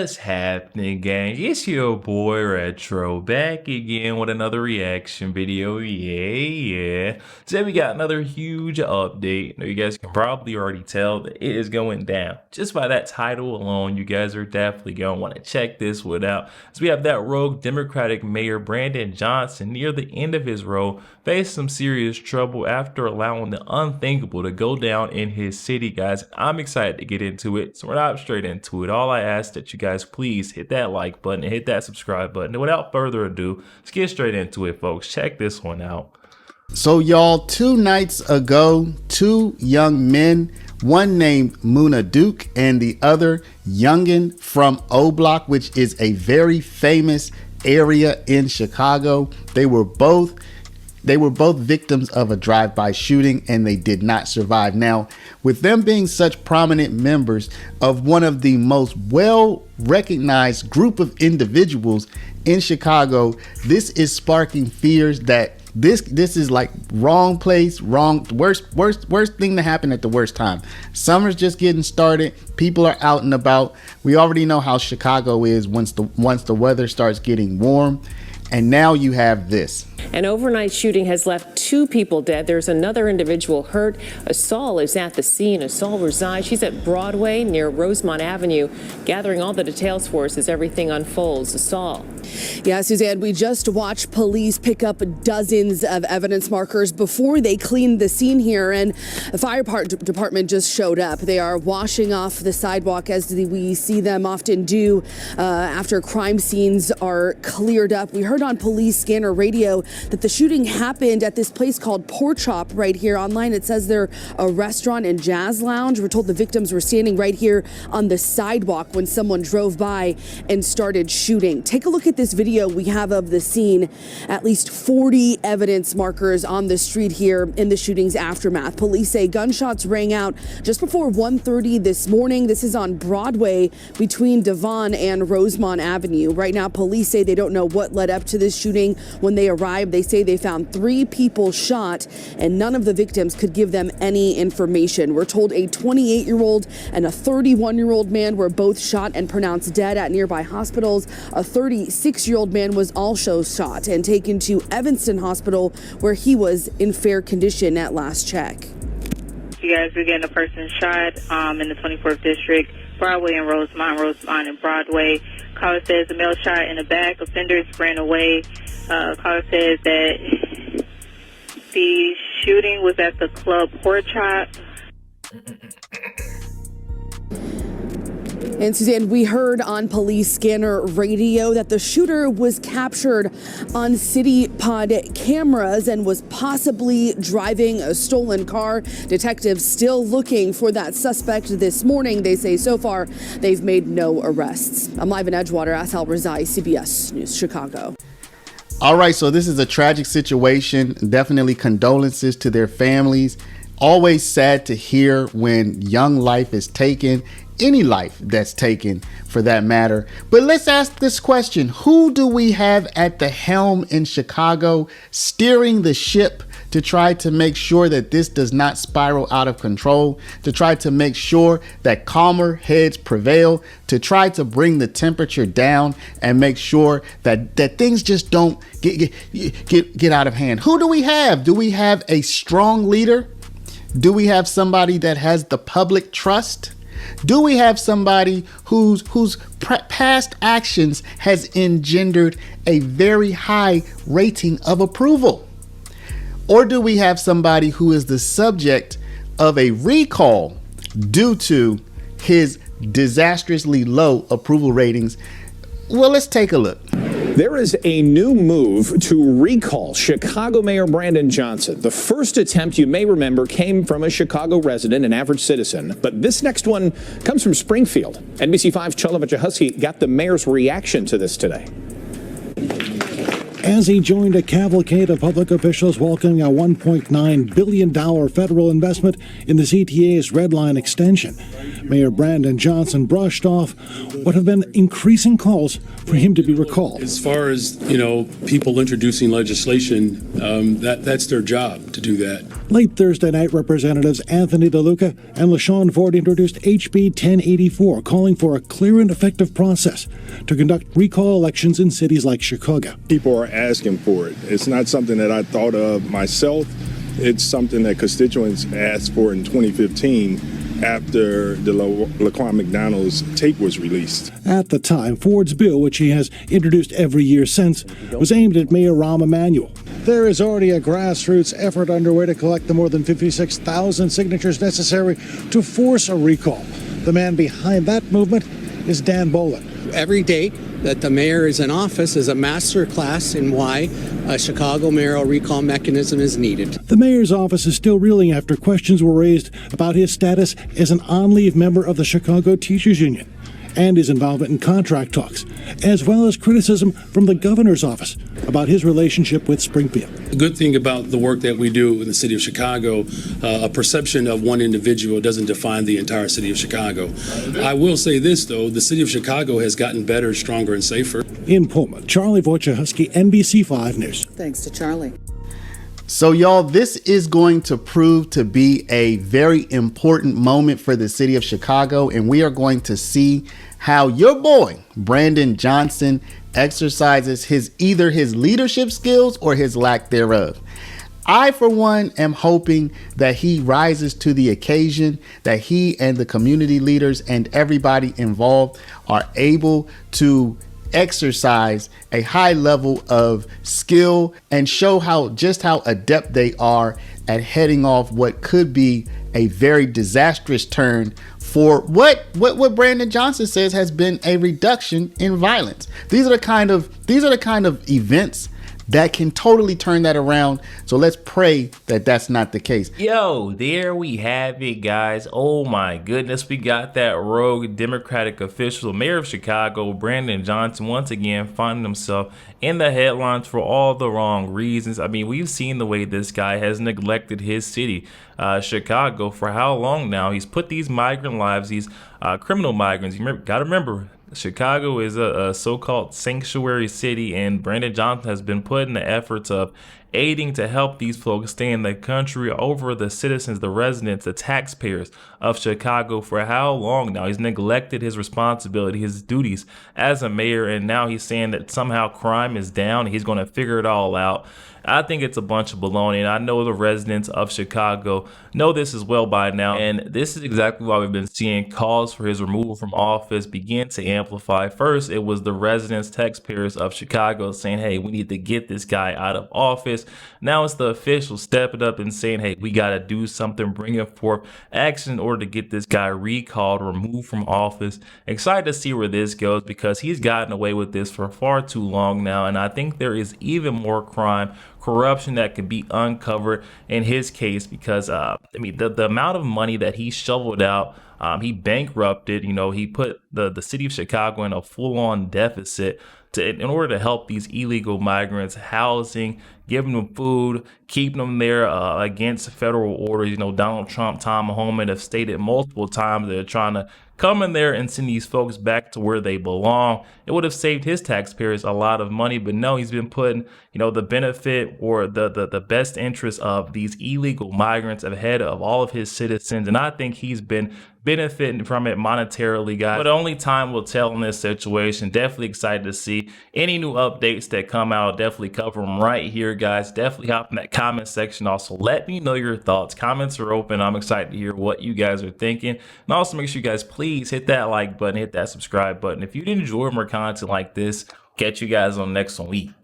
What's happening, gang? It's your boy Retro back again with another reaction video. Yeah. Today we got another huge update. Now, you guys can probably already tell that it is going down. Just by that title alone, you guys are definitely going to want to check this one out. So we have that rogue Democratic Mayor Brandon Johnson near the end of his role faced some serious trouble after allowing the unthinkable to go down in his city, guys. I'm excited to get into it, so we're not straight into it. All I ask that you guys please hit that like button and hit that subscribe button. And without further ado, let's get straight into it, folks. Check this one out. So y'all, 2 nights ago, 2 young men, one named Muna Duke and the other Youngin from O Block, which is a very famous area in Chicago. They were both victims of a drive-by shooting, and they did not survive. Now, with them being such prominent members of one of the most well-recognized group of individuals in Chicago, this is sparking fears that this is like wrong place, worst thing to happen at the worst time. Summer's just getting started. People are out and about. We already know how Chicago is once the weather starts getting warm. And now you have this. An overnight shooting has left 2 people dead. There's another individual hurt. Asal is at the scene. Asal resides. She's at Broadway near Rosemont Avenue, gathering all the details for us as everything unfolds. Asal. Yeah, Suzanne, we just watched police pick up dozens of evidence markers before they cleaned the scene here, and the fire department just showed up. They are washing off the sidewalk as we see them often do after crime scenes are cleared up. We heard on police scanner radio that the shooting happened at this place called Pork Chop right here. Online it says they're a restaurant and jazz lounge. We're told the victims were standing right here on the sidewalk when someone drove by and started shooting. Take a look at this video we have of the scene. At least 40 evidence markers on the street here in the shooting's aftermath. Police say gunshots rang out just before 1:30 this morning. This is on Broadway between Devon and Rosemont Avenue. Right now, police say they don't know what led up to this shooting. When they arrived, they say they found 3 people shot, and none of the victims could give them any information. We're told a 28-year-old and a 31-year-old man were both shot and pronounced dead at nearby hospitals. A 36-year-old man was also shot and taken to Evanston Hospital, where he was in fair condition at last check. You guys are getting a person shot in the 24th District, Broadway and Rosemont and Broadway. Caller says the male shot in the back. Offenders ran away. Caller says that the shooting was at the club Pork Chop. And Suzanne, we heard on police scanner radio that the shooter was captured on City Pod cameras and was possibly driving a stolen car. Detectives still looking for that suspect this morning. They say so far they've made no arrests. I'm live in Edgewater. Asal Rezai, CBS News, Chicago. All right, so this is a tragic situation. Definitely condolences to their families. Always sad to hear when young life is taken, any life that's taken for that matter. But let's ask this question. Who do we have at the helm in Chicago steering the ship to try to make sure that this does not spiral out of control, to try to make sure that calmer heads prevail, to try to bring the temperature down and make sure that things just don't get out of hand? Who do we have? Do we have a strong leader? Do we have somebody that has the public trust? Do we have somebody whose past actions has engendered a very high rating of approval? Or do we have somebody who is the subject of a recall due to his disastrously low approval ratings? Well, let's take a look. There is a new move to recall Chicago Mayor Brandon Johnson. The first attempt, you may remember, came from a Chicago resident, an average citizen. But this next one comes from Springfield. NBC5's Chula Vachahusky got the mayor's reaction to this today. As he joined a cavalcade of public officials welcoming a $1.9 billion federal investment in the CTA's Red Line extension, Mayor Brandon Johnson brushed off what have been increasing calls for him to be recalled. As far as, people introducing legislation, that's their job to do that. Late Thursday night, Representatives Anthony DeLuca and LaShawn Ford introduced HB 1084, calling for a clear and effective process to conduct recall elections in cities like Chicago. People are asking for it. It's not something that I thought of myself. It's something that constituents asked for in 2015 after the Laquan McDonald's tape was released. At the time, Ford's bill, which he has introduced every year since, was aimed at Mayor Rahm Emanuel. There is already a grassroots effort underway to collect the more than 56,000 signatures necessary to force a recall. The man behind that movement is Dan Bolin. Every day that the mayor is in office is a master class in why a Chicago mayoral recall mechanism is needed. The mayor's office is still reeling after questions were raised about his status as an on-leave member of the Chicago Teachers Union and his involvement in contract talks, as well as criticism from the governor's office about his relationship with Springfield. The good thing about the work that we do in the city of Chicago, a perception of one individual doesn't define the entire city of Chicago. I will say this, though, the city of Chicago has gotten better, stronger, and safer. In Pullman, Charlie Wojciechowski, NBC 5 News. Thanks to Charlie. So, y'all, this is going to prove to be a very important moment for the city of Chicago, and we are going to see how your boy, Brandon Johnson, exercises either his leadership skills or his lack thereof. I, for one, am hoping that he rises to the occasion, that he and the community leaders and everybody involved are able to exercise a high level of skill and show just how adept they are at heading off what could be a very disastrous turn for what Brandon Johnson says has been a reduction in violence. These are the kind of events that can totally turn that around. So let's pray that that's not the case. Yo, there we have it, guys. Oh my goodness, we got that rogue Democratic official, Mayor of Chicago, Brandon Johnson, once again finding himself in the headlines for all the wrong reasons. I mean, we've seen the way this guy has neglected his city, Chicago, for how long now. He's put these migrant lives, these criminal migrants, gotta remember, Chicago is a so-called sanctuary city, and Brandon Johnson has been put in the efforts of aiding to help these folks stay in the country over the citizens, the residents, the taxpayers of Chicago for how long now? He's neglected his responsibility, his duties as a mayor, and now he's saying that somehow crime is down. He's going to figure it all out. I think it's a bunch of baloney, and I know the residents of Chicago know this as well by now, and this is exactly why we've been seeing calls for his removal from office begin to amplify. First, it was the residents, taxpayers of Chicago saying, hey, we need to get this guy out of office. Now it's the officials stepping up and saying, hey, we got to do something, bringing forth action in order to get this guy recalled, removed from office. Excited to see where this goes because he's gotten away with this for far too long now, and I think there is even more crime, corruption that could be uncovered in his case because I mean the amount of money that he shoveled out, he bankrupted, he put the city of Chicago in a full-on deficit in order to help these illegal migrants, housing, giving them food, keeping them there against federal orders. Donald Trump, Tom Homan have stated multiple times they're trying to come in there and send these folks back to where they belong. It would have saved his taxpayers a lot of money, but no, he's been putting, the benefit or the best interest of these illegal migrants ahead of all of his citizens. And I think he's been benefiting from it monetarily, guys. But only time will tell in this situation. Definitely excited to see any new updates that come out. Definitely cover them right here, guys. Definitely hop in that comment section. Also, let me know your thoughts. Comments are open. I'm excited to hear what you guys are thinking. And also make sure you guys please hit that like button, hit that subscribe button. If you enjoy more content like this, catch you guys on the next one.